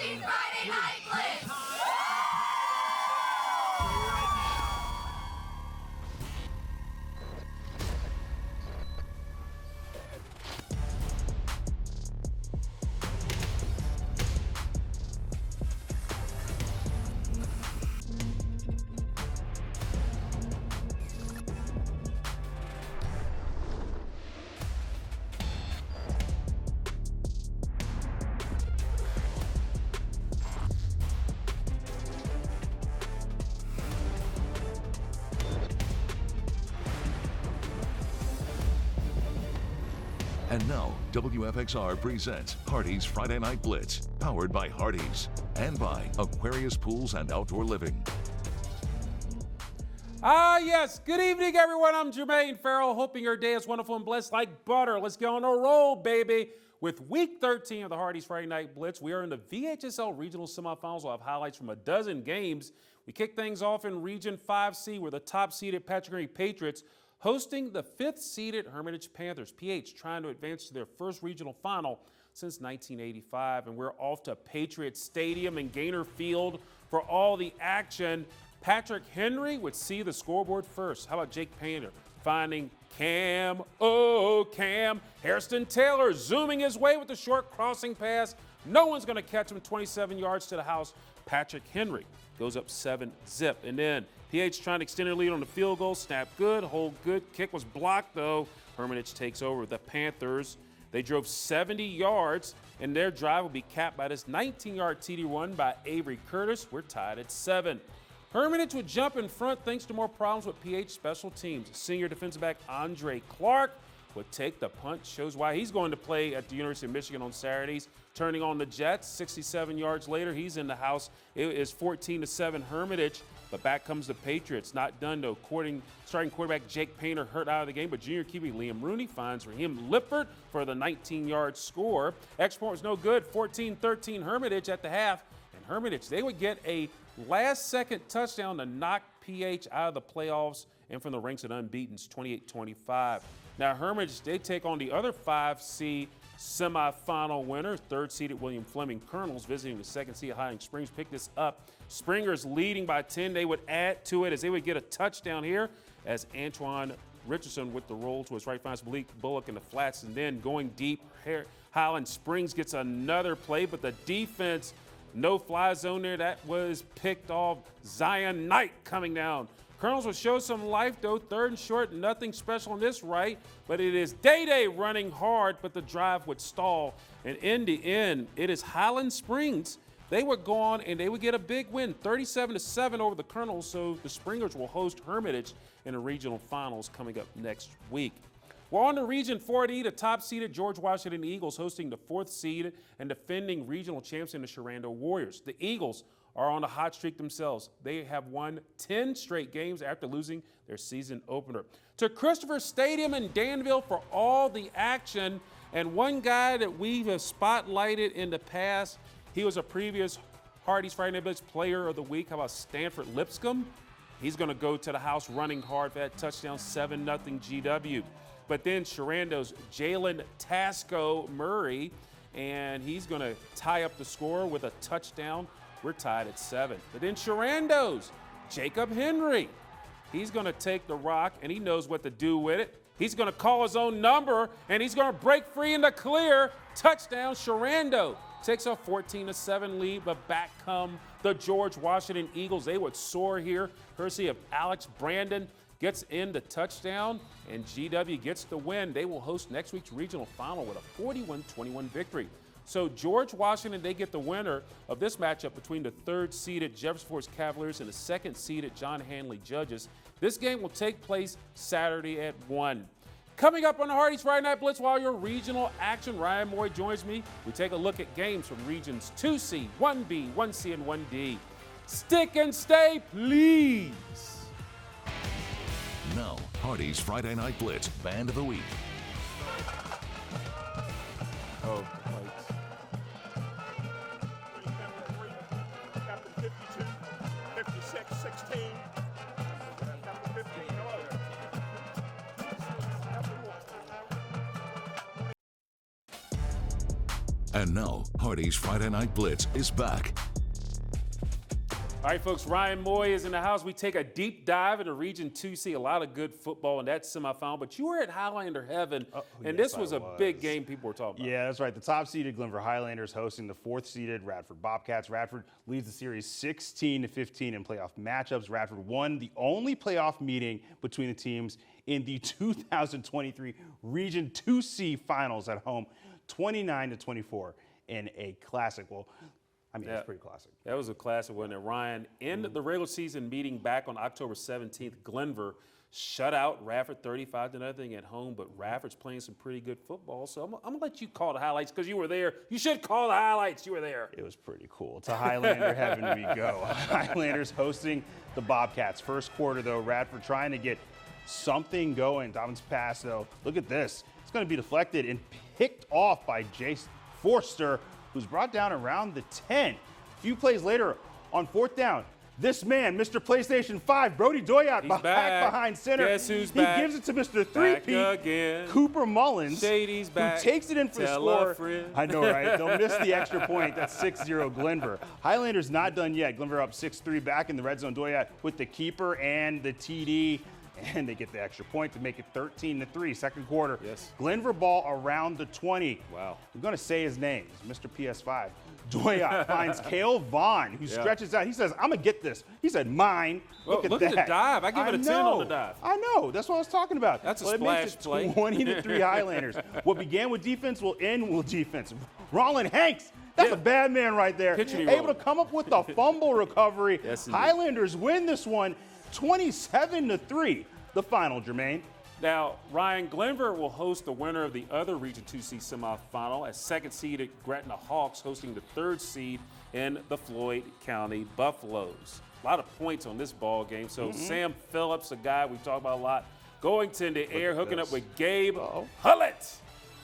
watching Friday Night Blitz. And now, WFXR presents Hardee's Friday Night Blitz, powered by Hardee's and by Aquarius Pools and Outdoor Living. Yes. Good evening, everyone. I'm Jermaine Ferrell, hoping your day is wonderful and blessed like butter. Let's get on a roll, baby. With Week 13 of the Hardee's Friday Night Blitz, we are in the VHSL Regional Semifinals. We'll have highlights from a dozen games. We kick things off in Region 5C, where the top-seeded Patrick Henry Patriots hosting the 5th-seeded Hermitage Panthers. PH trying to advance to their first regional final since 1985. And we're off to Patriot Stadium and Gaynor Field for all the action. Patrick Henry would see the scoreboard first. How about Jake Painter finding Cam? Oh, Cam. Hairston Taylor zooming his way with the short crossing pass. No one's going to catch him 27 yards to the house. Patrick Henry goes up 7-zip. And then PH trying to extend their lead on the field goal. Snap good, hold good. Kick was blocked, though. Hermitage takes over. The Panthers, they drove 70 yards, and their drive will be capped by this 19-yard TD run by Avery Curtis. We're tied at 7. Hermitage would jump in front thanks to more problems with PH special teams. Senior defensive back Andre Clark would take the punt. Shows why he's going to play at the University of Michigan on Saturdays. Turning on the Jets, 67 yards later, he's in the house. It is 14-7 Hermitage, but back comes the Patriots. Not done, though. Starting quarterback Jake Painter hurt out of the game, but junior QB Liam Rooney finds Raheem Lippert for the 19-yard score. Export was no good, 14-13 Hermitage at the half. And Hermitage, they would get a last-second touchdown to knock PH out of the playoffs and from the ranks of unbeatens, 28-25. Now, Hermitage, they take on the other 5C semifinal winner, 3rd-seeded William Fleming Colonels, visiting the 2nd-seeded Hiding Springs. Pick this up. Springers leading by 10. They would add to it as they would get a touchdown here as Antoine Richardson with the roll to his right finds Malik Bullock in the flats. And then going deep, Highland Springs gets another play, but the defense, no fly zone there. That was picked off. Zion Knight coming down. Colonels will show some life, though. 3rd and short, nothing special on this right, but it is Day-Day running hard, but the drive would stall. And in the end, it is Highland Springs. They would go on and they would get a big win, 37-7 over the Colonels, so the Springers will host Hermitage in the regional finals coming up next week. We're on to Region 4D, the top-seeded George Washington Eagles hosting the 4th-seeded and defending regional champion, the Sharando Warriors. The Eagles are on a hot streak themselves. They have won 10 straight games after losing their season opener. To Christopher Stadium in Danville for all the action, and one guy that we have spotlighted in the past, he was a previous Hardee's Friday Night Blitz Player of the Week. How about Stanford Lipscomb? He's going to go to the house running hard for that touchdown, 7-0 GW. But then Sharando's Jalen Tasco Murray, and he's going to tie up the score with a touchdown. We're tied at 7. But then Sharando's Jacob Henry. He's going to take the rock, and he knows what to do with it. He's going to call his own number, and he's going to break free in the clear. Touchdown, Sharando takes a 14-7 lead, but back come the George Washington Eagles. They would soar here, courtesy of Alex Brandon. Gets in the touchdown, and GW gets the win. They will host next week's regional final with a 41-21 victory. So George Washington, they get the winner of this matchup between the 3rd-seeded Jefferson Forest Cavaliers and the 2nd-seeded John Hanley Judges. This game will take place Saturday at 1. Coming up on the Hardee's Friday Night Blitz, while your regional action, Ryan Moye joins me. We take a look at games from regions 2C, 1B, 1C, and 1D. Stick and stay, please. Now, Hardee's Friday Night Blitz Band of the Week. Oh, Captain 52, 56, 16. Captain 15, no other. And now, Hardee's Friday Night Blitz is back. All right, folks, Ryan Moye is in the house. We take a deep dive into Region 2C. A lot of good football in that semifinal, but you were at Highlander Heaven, and yes, this was I a was. big game people were talking about. Yeah, that's right. The top-seeded Glenver Highlanders hosting the fourth-seeded Radford Bobcats. Radford leads the series 16-15 in playoff matchups. Radford won the only playoff meeting between the teams in the 2023 Region 2C finals at home, 29-24 in a classic. Well, I mean, it's pretty classic. That was a classic one. And Ryan, in the regular season meeting back on October 17th, Glenver shut out Radford 35-0 at home, but Radford's playing some pretty good football. So I'm going to let you call the highlights because you were there. You should call the highlights. You were there. It was pretty cool. To Highlander Heaven we go. Highlanders hosting the Bobcats. First quarter, though, Radford trying to get something going. Dobbins pass, though. Look at this. It's going to be deflected and picked off by Jace Forster, who's brought down around the 10. A few plays later on fourth down, this man, Mr. PlayStation 5, Brody Doyat, back behind center. Guess who's he back? gives it to Mr. Back 3P, again. Cooper Mullins, Shady's back. who takes it in for the Tell a score. friend. I know, right? They'll miss the extra point. That's 6-0 Glenver. Highlanders not done yet. Glenver up 6-3 back in the red zone. Doyat with the keeper and the TD. And they get the extra point to make it 13-3, second quarter. Yes. Glenver ball around the 20. Wow. I'm going to say his name. It's Mr. PS5. Doyat finds Cale Vaughn, who stretches out. He says, I'm going to get this. He said, mine. Well, Look at look that. at the dive. I give it a 10 on the dive. I know. That's what I was talking about. That's a It makes splash it play. 20-3 Highlanders. What began with defense will end with defense. Roland Hanks. That's a bad man right there. Picture me, Able Roland. to come up with the fumble recovery. Yes, indeed. Highlanders win this one 27-3. The final, Jermaine. Now, Ryan, Glenver will host the winner of the other Region 2C semifinal as second-seeded Gretna Hawks hosting the third seed in the Floyd County Buffaloes. A lot of points on this ball game. So Sam Phillips, a guy we talk about a lot, going to the air, hooking up with Gabe Hullett.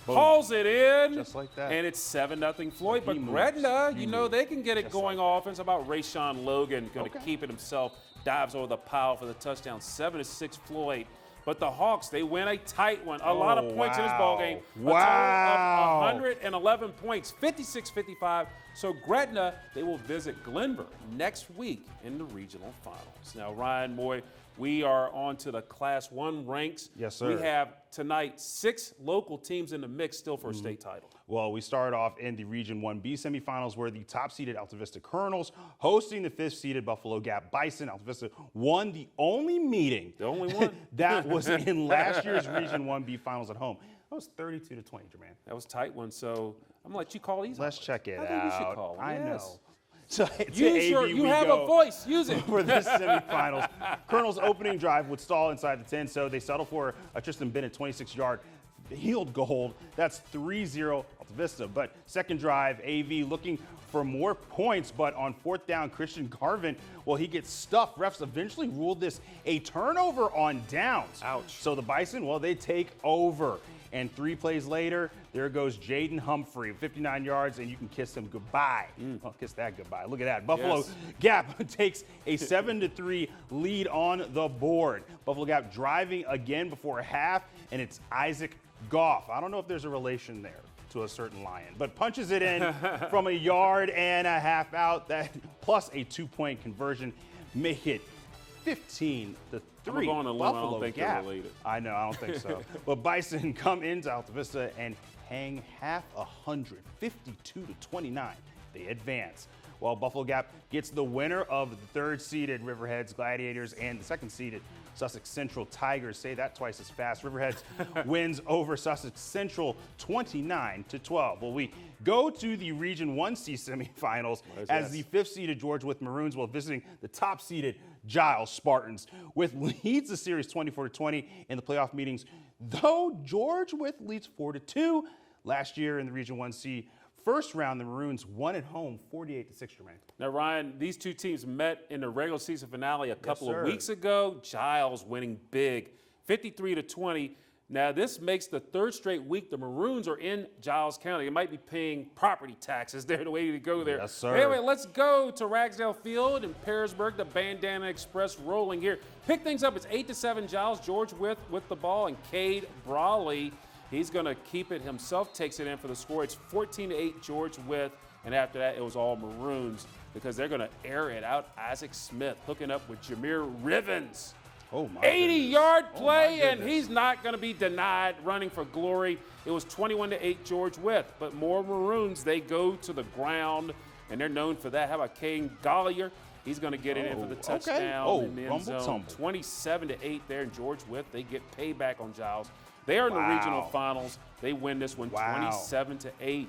Hauls it in. Just like that. And it's 7-0 Floyd. But He moves. Gretna, He you know, moves. they can get it Just going like offense. How about Rayshawn Logan going to Okay. keep it himself? Dives over the pile for the touchdown. 7-6 Floyd. But the Hawks, they win a tight one. A lot of points in this ball game. A total of 111 points, 56-55. So Gretna, they will visit Glenver next week in the regional finals. Now, Ryan Moye, we are on to the Class 1 ranks. Yes, sir. We have tonight 6 local teams in the mix still for a state title. Well, we start off in the Region 1B semifinals where the top-seeded Alta Vista Colonels hosting the fifth-seeded Buffalo Gap Bison. Alta Vista won the only meeting. The only one. that was in last year's Region 1B finals at home. That was 32-20, Jermaine. That was a tight one. So I'm going to let you call these. Let's out. check it I out. think you should call them. I Yes. know. So to You AV we have go a voice. Use it. for this semifinals. Colonel's opening drive would stall inside the 10, so they settle for a Tristan Bennett 26-yard field goal. That's 3-0 Alta Vista. But second drive, AV looking for more points, but on fourth down, Christian Garvin, well, he gets stuffed. Refs eventually ruled this a turnover on downs. Ouch. So the Bison, well, they take over. And 3 plays later, there goes Jaden Humphrey, 59 yards, and you can kiss him goodbye. Oh, kiss that goodbye. Look at that. Buffalo Yes. Gap takes a 7-3 lead on the board. Buffalo Gap driving again before half, and it's Isaac Goff. I don't know if there's a relation there to a certain Lion, but punches it in from a yard and a half out. That plus a 2-point conversion make it 15-3. I'm going on a limb. I don't think they're Gap. related. I know, I don't think so. But Bison come into Alta Vista and hang half 152-29. They advance. While Buffalo Gap gets the winner of the third-seeded Riverheads Gladiators and the second-seeded Sussex Central Tigers. Say that twice as fast. Riverheads wins over Sussex Central 29-12. Well, we go to the Region 1C semifinals as the fifth-seeded George Wythe Maroons will visiting the top-seeded Giles Spartans. Wythe leads the series 24-20 in the playoff meetings, though George Wythe leads 4-2. Last year in the Region 1C first round, the Maroons won at home 48-6, Jermaine. Now, Ryan, these two teams met in the regular season finale a couple of sir. weeks ago. Giles winning big, 53-20. Now, this makes the third straight week the Maroons are in Giles County. They might be paying property taxes. They're the way to go there. Yes, sir. Anyway, let's go to Ragsdale Field in Pearisburg. The Bandana Express rolling here. Pick things up. It's 8-7 Giles. George with the ball, and Cade Brawley He's going to keep it himself, takes it in for the score. It's 14-8 George Wythe, and after that it was all Maroons because they're going to air it out. Isaac Smith hooking up with Jameer Rivens. Oh my 80-yard play, Oh my and he's not going to be denied running for glory. It was 21-8 George Wythe, but more Maroons, they go to the ground, and they're known for that. How about Kane Gollier? He's going to get it in for the touchdown in the end zone. 27-8 there, and George Wythe, they get payback on Giles. They are in the regional finals. They win this one 27-8.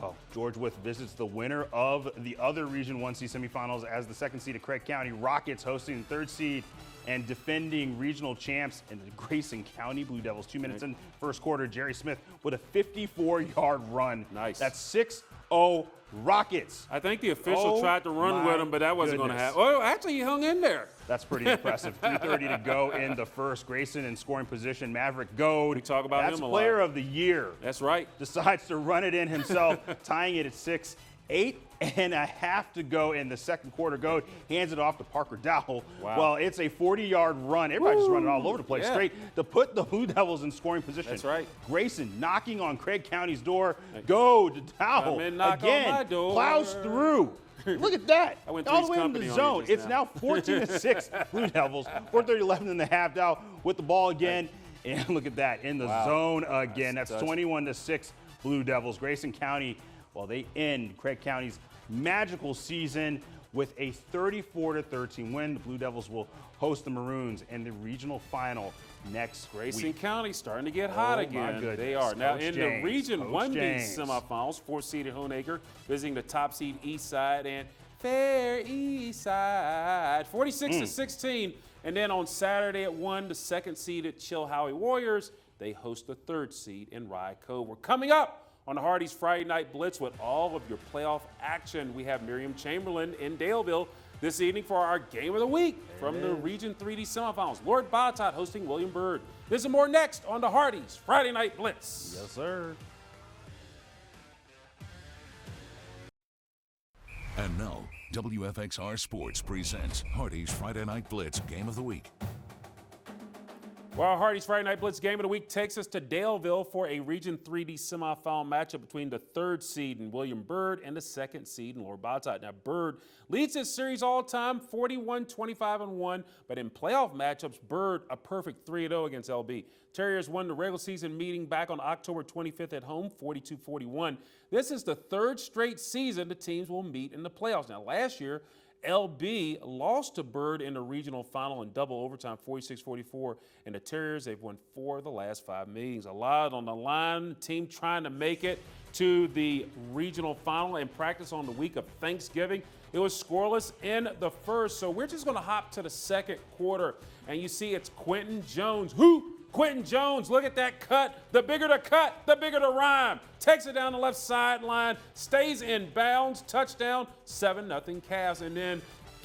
Well, George Wythe visits the winner of the other Region 1C semifinals as the second seed of Craig County Rockets hosting the third seed and defending regional champs in the Grayson County Blue Devils. 2 minutes in first quarter, Jerry Smith with a 54-yard run. Nice. That's 6-0 Rockets. I think the official tried to run with him, but that wasn't going to happen. Oh, actually, he hung in there. That's pretty impressive. 3:30 to go in the first. Grayson in scoring position. Maverick Goad. We talk about him a lot. Player of the year. That's right. Decides to run it in himself, tying it at 6. 8.5 to go in the second quarter. Goad hands it off to Parker Dowell. Wow. Well, it's a 40-yard run. Everybody just running all over the place, Yeah. straight to put the Blue Devils in scoring position. That's right. Grayson knocking on Craig County's door. Goad, Dowell, Come and knock on my again, door. plows through. Look at that. I went all Three's the way into Company the on zone. you just It's now 14-6 Blue Devils. 4:30-11 in the half. Dowell with the ball again. And look at that, in the zone again. Nice That's touch. 21-6 Blue Devils. Grayson County, well, they end Craig County's magical season with a 34-13 win. The Blue Devils will host the Maroons in the regional final next Grayson week. County starting to get hot my again. goodness. They are. Now Coach in James, the Region Coach 1B James. semifinals, 4th-seeded Hoonacre visiting the top seed East Side and Fair East Side, 46-16. And then on Saturday at 1, the 2nd-seeded Chilhowie Warriors, they host the 3rd seed in Rye Cove. We're coming up on the Hardee's Friday Night Blitz with all of your playoff action. We have Miriam Chamberlain in Daleville this evening for our Game of the Week from the Region 3D semifinals. Lord Bottot hosting William Byrd. This and more next on the Hardee's Friday Night Blitz. Yes, sir. And now, WFXR Sports presents Hardee's Friday Night Blitz Game of the Week. Well, Hardee's Friday Night Blitz Game of the Week takes us to Daleville for a Region 3D semifinal matchup between the 3rd seed in William Byrd and the 2nd seed in Lord Bottot. Now, Byrd leads this series all time, 41-25-1, but in playoff matchups, Byrd a perfect 3-0 against LB. Terriers won the regular season meeting back on October 25th at home, 42-41. This is the 3rd straight season the teams will meet in the playoffs. Now, last year, LB lost to Byrd in the regional final in double overtime, 46-44. And the Terriers, they've won 4 of the last 5 meetings. A lot on the line. Team trying to make it to the regional final and practice on the week of Thanksgiving. It was scoreless in the first, so we're just going to hop to the second quarter. And you see it's Quentin Jones. Quentin Jones, look at that cut. The bigger the cut, the bigger the rhyme. Takes it down the left sideline, stays in bounds, touchdown, 7-0 Cavs. And then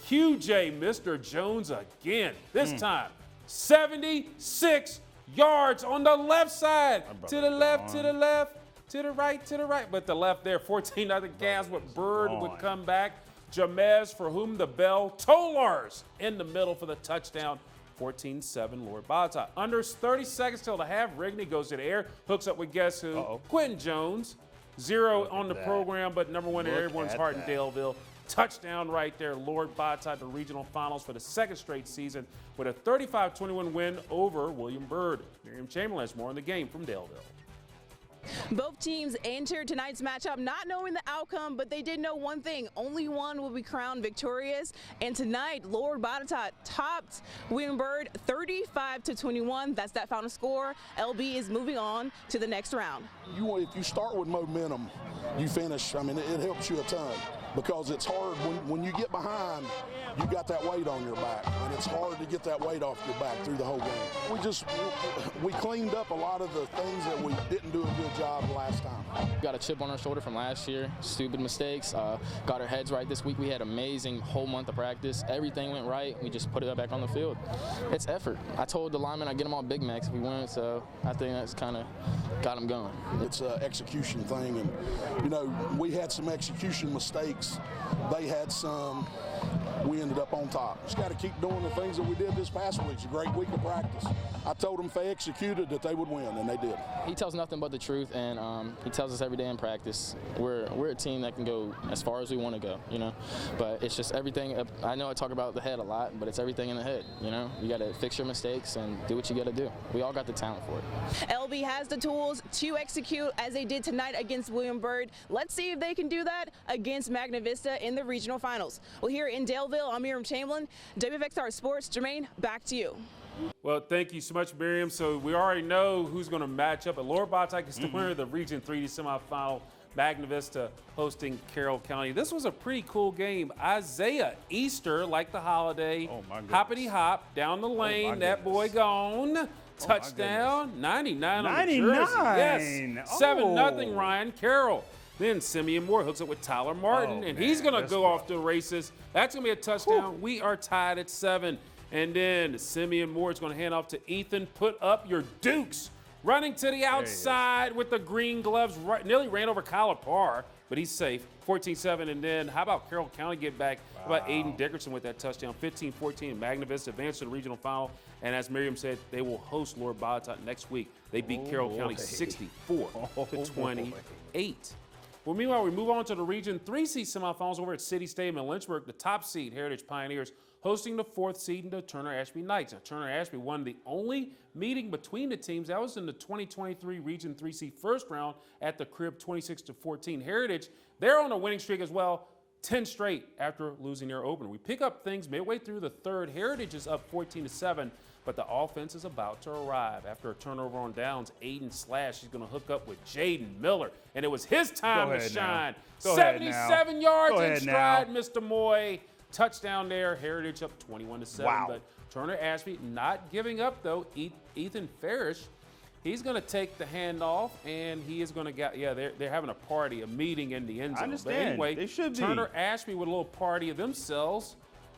QJ, Mr. Jones again. This time, 76 yards on the left side. To the left, to the left, to the right, to the right. But the left there, 14-0 Cavs, but Byrd would come back. Jamez, for whom the bell, Tolars in the middle for the touchdown. 14-7 Lord Bottot. Under 30 seconds till the half, Rigney goes to the air, hooks up with guess who? Quentin Jones. 0 on the program, but number 1 in everyone's heart in Daleville. Touchdown right there. Lord Bottot, the regional finals for the 2nd straight season with a 35-21 win over William Byrd. Miriam Chamberlain has more in the game from Daleville. Both teams entered tonight's matchup not knowing the outcome, but they did know one thing. Only one will be crowned victorious. And tonight, Lord Bottot topped William Byrd 35-21. That's that final score. LB is moving on to the next round. If you start with momentum, you finish. I mean, it helps you a ton because it's hard when you get behind, you got that weight on your back, and it's hard to get that weight off your back through the whole game. We cleaned up a lot of the things that we didn't do a good job last time. Got a chip on our shoulder from last year, stupid mistakes, got our heads right this week. We had an amazing whole month of practice. Everything went right. We just put it back on the field. It's effort. I told the linemen I'd get them all Big Macs if we win, so I think that's kind of got them going. It's an execution thing, and, we had some execution mistakes. They had some. We ended up on top. Just got to keep doing the things that we did this past week. It's a great week of practice. I told them if they executed that they would win, and they did. He tells nothing but the truth, and he tells us every day in practice. We're a team that can go as far as we want to go, you know. But it's just everything. I know I talk about the head a lot, but it's everything in the head, you know. You got to fix your mistakes and do what you got to do. We all got the talent for it. LB has the tools to execute as they did tonight against William Byrd. Let's see if they can do that against Magna Vista in the regional finals. Well, here in Daleville, I'm Miriam Chamberlain, WFXR Sports. Jermaine, back to you. Well, thank you so much, Miriam. So we already know who's going to match up. But Lord Bottock is the winner of the Region 3D semifinal. Magna Vista hosting Carroll County. This was a pretty cool game. Isaiah Easter, like the holiday, hoppity hop down the lane. That boy gone. Touchdown, 99 on the jersey. Yes, 7-0 Ryan Carroll. Then Simeon Moore hooks up with Tyler Martin, and he's going to go off the races. That's going to be a touchdown. We are tied at 7. And then Simeon Moore is going to hand off to Ethan. Put up your Dukes. Running to the outside with the green gloves. Nearly ran over Kyler Parr, but he's safe. 14-7. And then how about Carroll County get back? How about Aiden Dickerson with that touchdown? 15-14. Magna Vista advanced to the regional final. And as Miriam said, they will host Lord Bottock next week. They beat Carroll County 64-28. Well, meanwhile, we move on to the Region 3C semifinals over at City Stadium in Lynchburg. The top seed, Heritage Pioneers, hosting the 4th seed in the Turner Ashby Knights. Now, Turner Ashby won the only meeting between the teams. That was in the 2023 Region 3C first round at the crib, 26-14. Heritage, they're on a winning streak as well, 10 straight after losing their opener. We pick up things midway through the third. Heritage is up 14-7, but the offense is about to arrive. After a turnover on downs, Aiden Slash is going to hook up with Jaden Miller, and it was his time to shine. 77 yards in stride, Mr. Moye. Touchdown there, Heritage up 21-7. Wow. But Turner Ashby not giving up, though. Ethan Farish, he's going to take the handoff, and he is going to get, they're having a party, a meeting in the end zone. I understand. But anyway, They should be. Turner Ashby with a little party of themselves,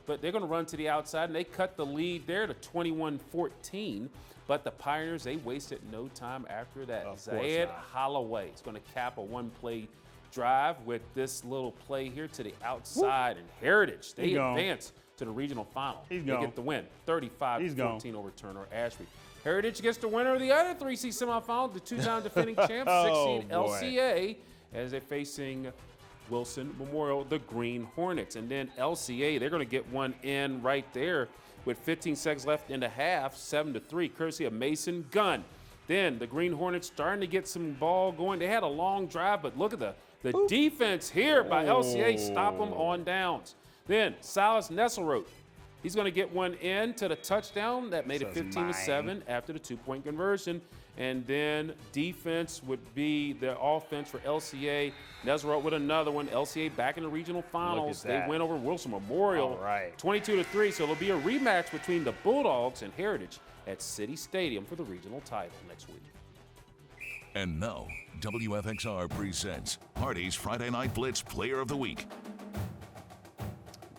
but they're going to run to the outside, and they cut the lead there to 21-14. But the Pioneers, they wasted no time after that. Zayed Holloway is going to cap a one-play drive with this little play here to the outside. And Heritage, they advance to the regional final. They get the win, 35-14 over Turner Ashby. Heritage gets the winner of the other 3C semifinal, the two-time defending champs, 16 LCA, as they're facing Wilson Memorial, the Green Hornets. And then LCA, they're going to get one in right there with 15 seconds left in the half, 7-3, courtesy of Mason Gunn. Then the Green Hornets starting to get some ball going. They had a long drive, but look at the defense here by LCA, stop them on downs. Then Silas Nesselroth, he's going to get one in to the touchdown. That made it 15-7 after the two-point conversion. And then defense would be the offense for LCA. Nesselroth with another one. LCA back in the regional finals. They win over Wilson Memorial 22-3. So it'll be a rematch between the Bulldogs and Heritage at City Stadium for the regional title next week. And now, WFXR presents Hardee's Friday Night Blitz Player of the Week.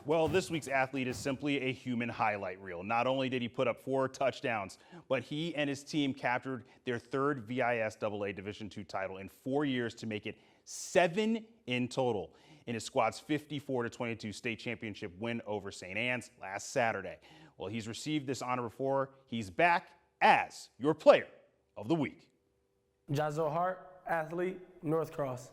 Well, this week's athlete is simply a human highlight reel. Not only did he put up 4 touchdowns, but he and his team captured their 3rd VISAA Division II title in 4 years to make it 7 in total in his squad's 54-22 state championship win over St. Anne's last Saturday. Well, he's received this honor before. He's back as your Player of the Week. Jazo Hart, athlete, North Cross.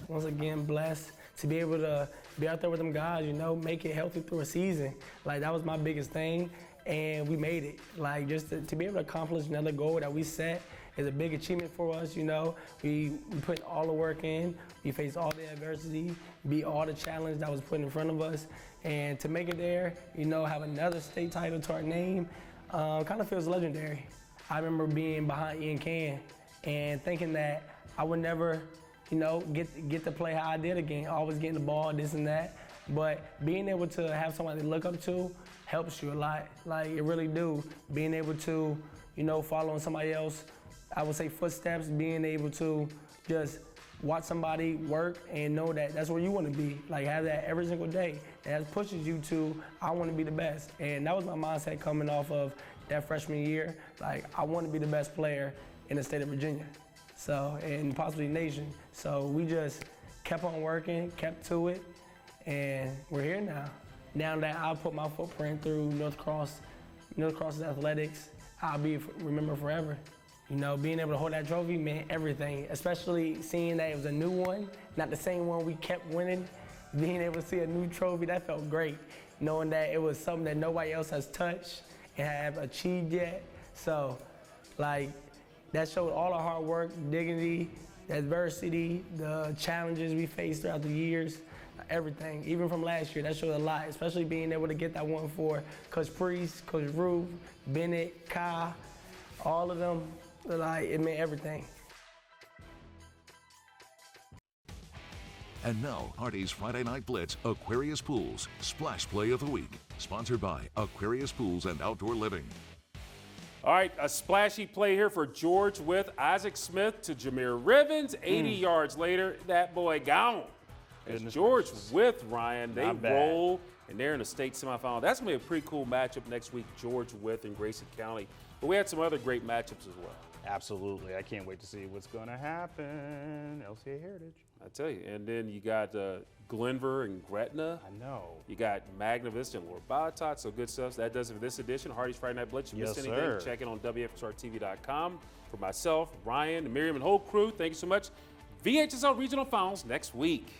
Once again, blessed to be able to be out there with them guys, you know, make it healthy through a season. Like, that was my biggest thing, and we made it. Like, just to be able to accomplish another goal that we set is a big achievement for us, you know. We put all the work in, we faced all the adversity, beat all the challenge that was put in front of us, and to make it there, you know, have another state title to our name, kind of feels legendary. I remember being behind Ian Can and thinking that I would never, you know, get to play how I did again, always getting the ball, this and that. But being able to have somebody to look up to helps you a lot. Like, it really do. Being able to, you know, follow in somebody else, I would say footsteps, being able to just watch somebody work and know that that's where you want to be. Like, have that every single day. And that pushes you to, I want to be the best. And that was my mindset coming off of that freshman year. Like, I want to be the best player in the state of Virginia, so, and possibly nation. So we just kept on working, kept to it, and we're here now. Now that I put my footprint through North Cross's athletics, I'll be remembered forever. You know, being able to hold that trophy meant everything, especially seeing that it was a new one, not the same one we kept winning. Being able to see a new trophy, that felt great, knowing that it was something that nobody else has touched and have achieved yet. So, like, that showed all the hard work, dignity, the adversity, the challenges we faced throughout the years, everything. Even from last year, that showed a lot, especially being able to get that one for Coach Priest, Coach Roof, Bennett, Kai, all of them. Like, it meant everything. And now, Hardee's Friday Night Blitz Aquarius Pools Splash Play of the Week, sponsored by Aquarius Pools and Outdoor Living. All right, a splashy play here for George with Isaac Smith to Jameer Rivens. 80 yards later, that boy gone. As George with Ryan, they roll, and they're in the state semifinal. That's going to be a pretty cool matchup next week, George with in Grayson County. But we had some other great matchups as well. Absolutely. I can't wait to see what's going to happen. LCA Heritage. I tell you. And then you got Glenver and Gretna. I know. You got Magna Vista and Lord Bottot. So good stuff. So that does it for this edition. Hardee's Friday Night Blitz. You missed anything, check it on WFXRTV.com. For myself, Ryan, and Miriam, and whole crew, thank you so much. VHSL Regional Finals next week.